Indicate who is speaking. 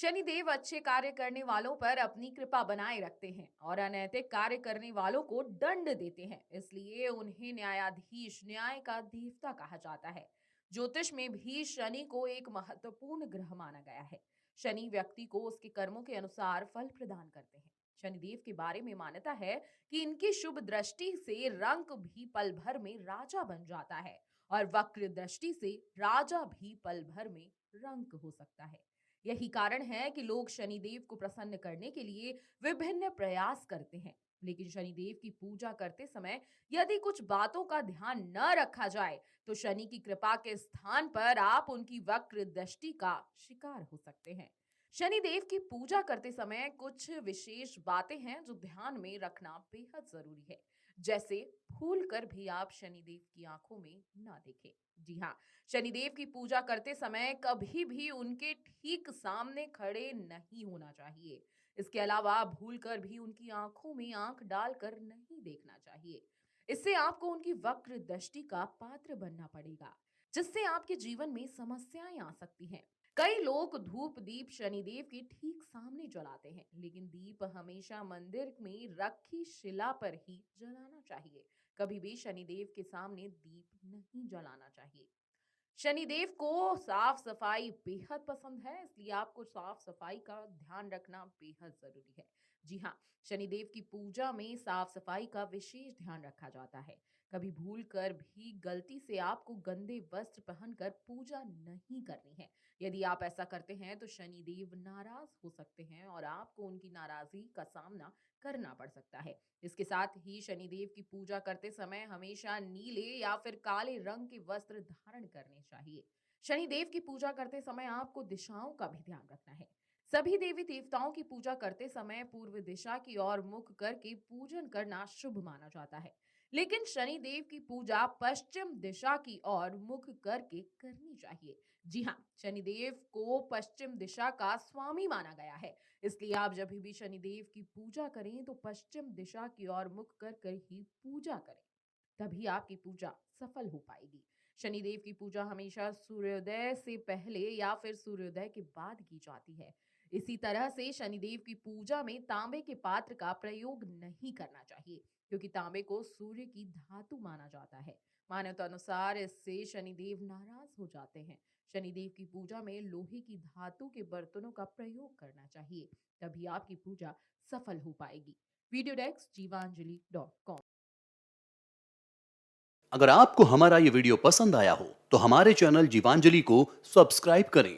Speaker 1: शनिदेव अच्छे कार्य करने वालों पर अपनी कृपा बनाए रखते हैं और अनैतिक कार्य करने वालों को दंड देते हैं। इसलिए उन्हें न्यायाधीश, न्याय का देवता कहा जाता है। ज्योतिष में भी शनि को एक महत्वपूर्ण ग्रह माना गया है। शनि व्यक्ति को उसके कर्मों के अनुसार फल प्रदान करते हैं। शनिदेव के बारे में मान्यता है कि इनकी शुभ दृष्टि से रंक भी पल भर में राजा बन जाता है और वक्र दृष्टि से राजा भी पल भर में रंक हो सकता है। यही कारण है कि लोग शनिदेव को प्रसन्न करने के लिए विभिन्न प्रयास करते हैं। लेकिन शनिदेव की पूजा करते समय यदि कुछ बातों का ध्यान न रखा जाए तो शनि की कृपा के स्थान पर आप उनकी वक्र दृष्टि का शिकार हो सकते हैं। शनिदेव की पूजा करते समय कुछ विशेष बातें हैं जो ध्यान में रखना बेहद जरूरी है। जैसे भूल कर भी आप शनिदेव की आंखों में ना देखें। जी हाँ, शनिदेव की पूजा करते समय कभी भी उनके ठीक सामने खड़े नहीं होना चाहिए। इसके अलावा भूलकर भी उनकी आंखों में आंख डालकर नहीं देखना चाहिए। इससे आपको उनकी वक्र दृष्टि का पात्र बनना पड़ेगा, जिससे आपके जीवन में समस्याएं आ सकती हैं। कई लोग धूप दीप शनिदेव के ठीक सामने जलाते हैं, लेकिन दीप हमेशा मंदिर में रखी शिला पर ही जलाना चाहिए। कभी भी शनिदेव के सामने दीप नहीं जलाना चाहिए। शनिदेव को साफ सफाई बेहद पसंद है, इसलिए आपको साफ सफाई का ध्यान रखना बेहद जरूरी है। जी हाँ, शनिदेव की पूजा में साफ सफाई का विशेष ध्यान रखा जाता है। कभी भूल कर भी गलती से आपको गंदे वस्त्र पहनकर पूजा नहीं करनी है। यदि आप ऐसा करते हैं तो शनिदेव नाराज हो सकते हैं और आपको उनकी नाराजगी का सामना करना पड़ सकता है। इसके साथ ही शनिदेव की पूजा करते समय हमेशा नीले या फिर काले रंग के वस्त्र धारण करने चाहिए। शनिदेव की पूजा करते समय आपको दिशाओं का भी ध्यान रखना है। सभी देवी देवताओं की पूजा करते समय पूर्व दिशा की ओर मुख करके पूजन करना शुभ माना जाता है। लेकिन शनिदेव की पूजा पश्चिम दिशा की ओर मुख करके करनी चाहिए। जी हाँ, शनिदेव को पश्चिम दिशा का स्वामी माना गया है। इसलिए आप जब भी शनिदेव की पूजा करें तो पश्चिम दिशा की ओर मुख कर कर ही पूजा करें, तभी आपकी पूजा सफल हो पाएगी। शनिदेव की पूजा हमेशा सूर्योदय से पहले या फिर सूर्योदय के बाद की जाती है। इसी तरह से शनिदेव की पूजा में तांबे के पात्र का प्रयोग नहीं करना चाहिए, क्योंकि तांबे को सूर्य की धातु माना जाता है। मान्यता अनुसार इससे शनिदेव नाराज हो जाते हैं। शनिदेव की पूजा में लोहे की धातु के बर्तनों का प्रयोग करना चाहिए, तभी आपकी पूजा सफल हो पाएगी। वीडियो डेस्क जीवांजलि.com।
Speaker 2: अगर आपको हमारा ये वीडियो पसंद आया हो तो हमारे चैनल जीवांजलि को सब्सक्राइब करें